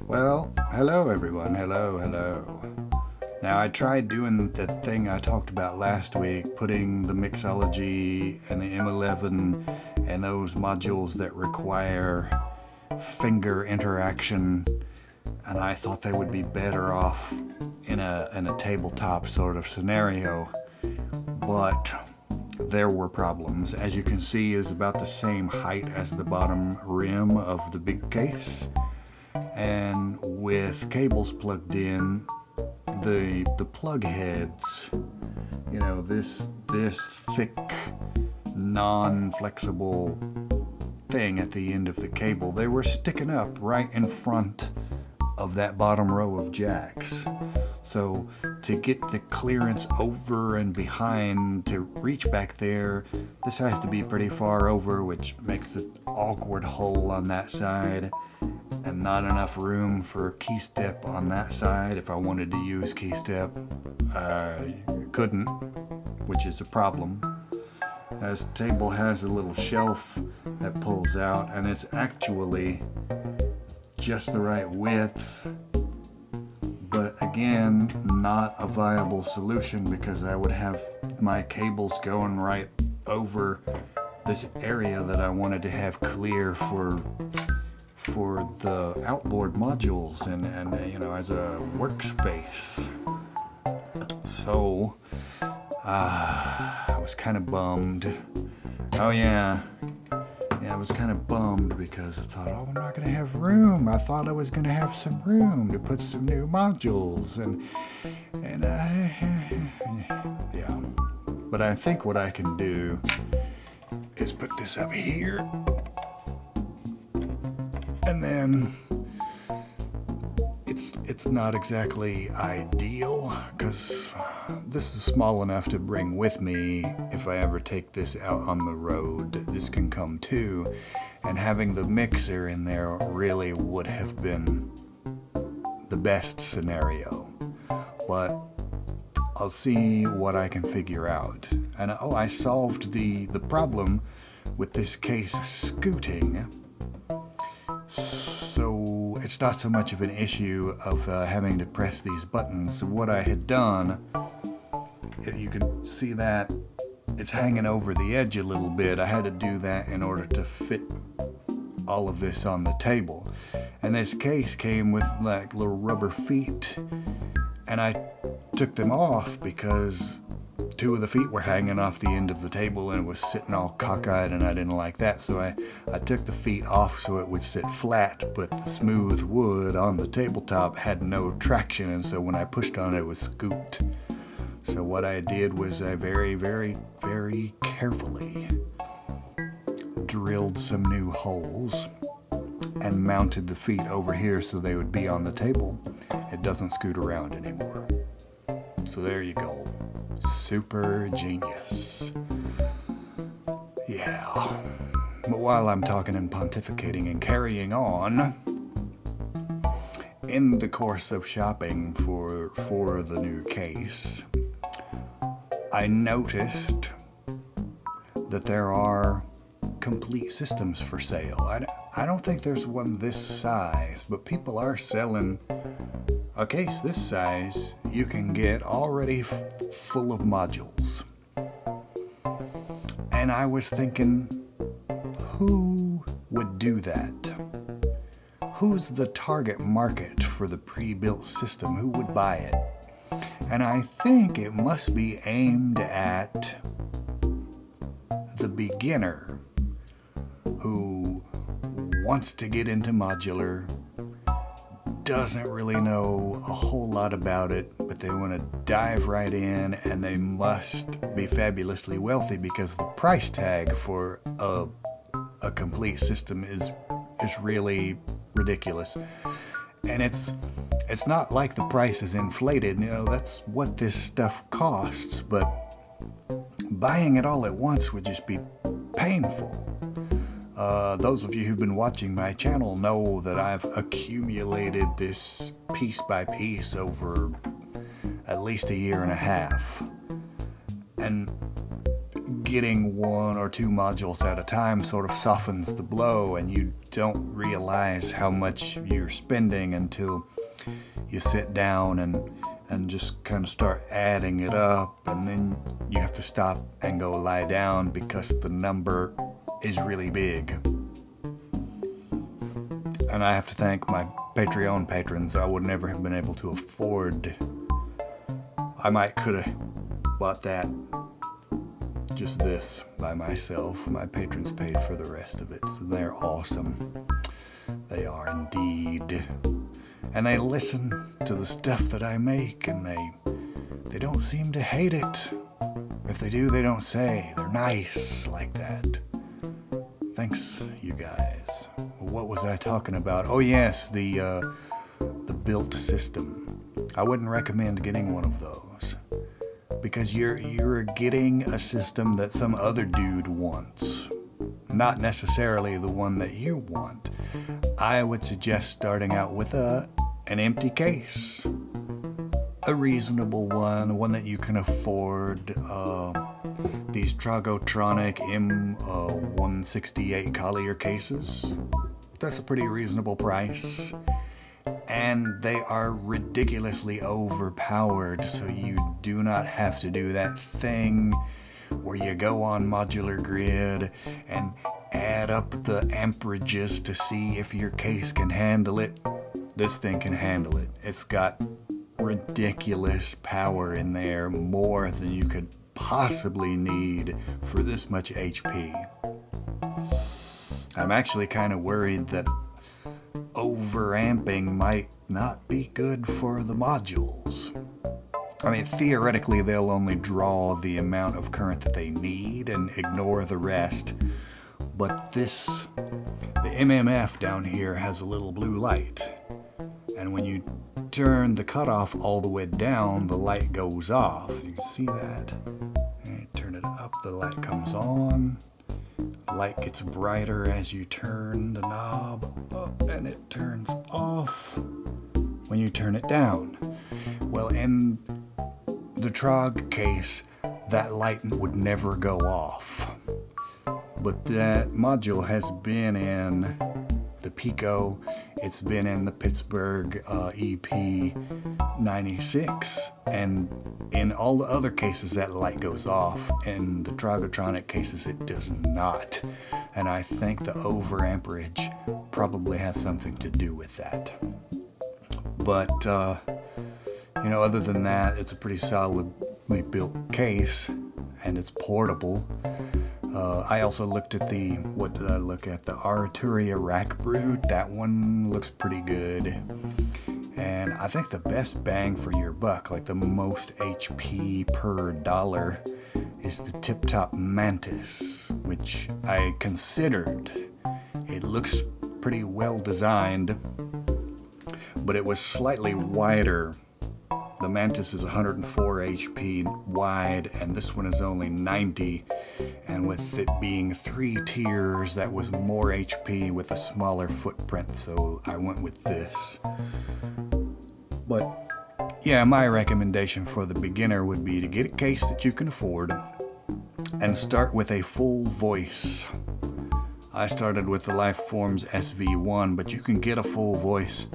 Well, hello everyone, hello. Now I tried doing the thing I talked about last week, putting the mixology and the M11 and those modules that require finger interaction, and I thought they would be better off in a tabletop sort of scenario, but there were problems. As you can see, is about the same height as the bottom rim of the big case, and with cables plugged in, the plug heads, this thick, non-flexible thing at the end of the cable, they were sticking up right in front of that bottom row of jacks. So to get the clearance over and behind to reach back there, this has to be pretty far over, which makes an awkward hole on that side, and not enough room for key step on that side. If I wanted to use key step, I couldn't, which is a problem. This table has a little shelf that pulls out, and it's actually just the right width, but again, not a viable solution because I would have my cables going right over this area that I wanted to have clear for the outboard modules and as a workspace. So I was kind of bummed. I was kind of bummed because I thought, I'm not going to have room. I thought I was going to have some room to put some new modules and yeah. But I think what I can do is put this up here, and then it's not exactly ideal because this is small enough to bring with me if I ever take this out on the road. This can come too, and having the mixer in there really would have been the best scenario, but I'll see what I can figure out. And I solved the problem with this case scooting, so it's not so much of an issue of having to press these buttons. So what I had done, you can see that it's hanging over the edge a little bit. I had to do that in order to fit all of this on the table. And this case came with like little rubber feet, and I took them off because two of the feet were hanging off the end of the table and it was sitting all cockeyed, and I didn't like that. So I took the feet off so it would sit flat, but the smooth wood on the tabletop had no traction, and so when I pushed on it, it was scooped. So what I did was I very, very, very carefully drilled some new holes and mounted the feet over here so they would be on the table. It doesn't scoot around anymore. So there you go. Super genius. Yeah. But while I'm talking and pontificating and carrying on, in the course of shopping for the new case, I noticed that there are complete systems for sale. I don't think there's one this size, but people are selling a case this size you can get already full of modules. And I was thinking, who would do that? Who's the target market for the pre-built system? Who would buy it? And I think it must be aimed at the beginner who wants to get into modular, doesn't really know a whole lot about it, but they want to dive right in, and they must be fabulously wealthy because the price tag for a complete system is really ridiculous. And it's not like the price is inflated, that's what this stuff costs, but buying it all at once would just be painful. Those of you who've been watching my channel know that I've accumulated this piece by piece over at least a year and a half. And getting 1 or 2 modules at a time sort of softens the blow, and you don't realize how much you're spending until you sit down and just kind of start adding it up, and then you have to stop and go lie down because the number is really big. And I have to thank my Patreon patrons. I would never have been able to afford. I might could have bought that, just this, by myself. My patrons paid for the rest of it, so they're awesome. They are indeed. And they listen to the stuff that I make, and they don't seem to hate it. If they do, they don't say. They're nice like that. Thanks, you guys. What was I talking about? Oh yes, the built system. I wouldn't recommend getting one of those, because you're getting a system that some other dude wants, not necessarily the one that you want. I would suggest starting out with an empty case, a reasonable one that you can afford. These Tragotronic M168 Collier cases, that's a pretty reasonable price, and they are ridiculously overpowered, so you do not have to do that thing where you go on Modular Grid and add up the amperages to see if your case can handle it. This thing can handle it. It's got ridiculous power in there, more than you could possibly need for this much HP. I'm actually kind of worried that overamping might not be good for the modules. I mean, theoretically, they'll only draw the amount of current that they need and ignore the rest. But the MMF down here has a little blue light. And when you turn the cutoff all the way down, the light goes off. You can see that. And turn it up, the light comes on. The light gets brighter as you turn the knob up, and it turns off when you turn it down. Well, in the Trog case, that light would never go off. But that module has been in the Pico, it's been in the Pittsburgh EP96, and in all the other cases that light goes off. In the Tragotronic cases it does not, and I think the overamperage probably has something to do with that. But other than that, it's a pretty solidly built case, and it's portable. I also looked at the Arturia Rack Brute. That one looks pretty good. And I think the best bang for your buck, like the most HP per dollar, is the Tip Top Mantis, which I considered. It looks pretty well designed, but it was slightly wider. The Mantis is 104 HP wide, and this one is only 90. And with it being 3 tiers, that was more HP with a smaller footprint, so I went with this. But yeah, my recommendation for the beginner would be to get a case that you can afford and start with a full voice. I started with the Lifeforms SV1, but you can get a full voice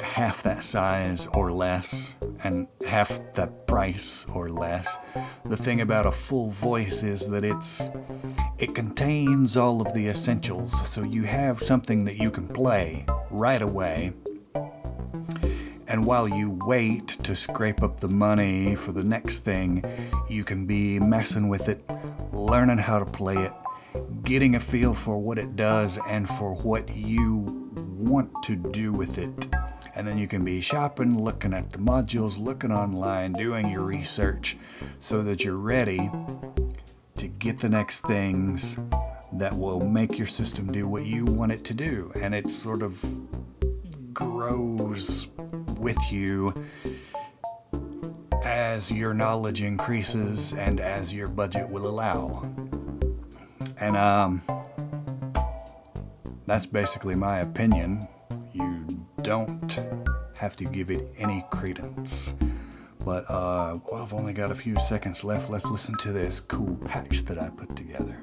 half that size or less, and half that price or less. The thing about a full voice is that it contains all of the essentials, so you have something that you can play right away. And while you wait to scrape up the money for the next thing, you can be messing with it, learning how to play it, getting a feel for what it does and for what you want to do with it. And then you can be shopping, looking at the modules, looking online, doing your research, so that you're ready to get the next things that will make your system do what you want it to do. And it sort of grows with you as your knowledge increases and as your budget will allow. And that's basically my opinion. You don't have to give it any credence. But well, I've only got a few seconds left. Let's listen to this cool patch that I put together.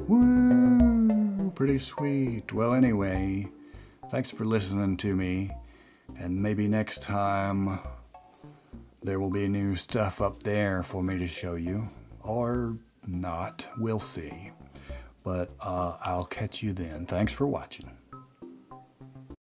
Woo! Pretty sweet. Well, anyway, thanks for listening to me. And maybe next time there will be new stuff up there for me to show you. Or not. We'll see. But I'll catch you then. Thanks for watching.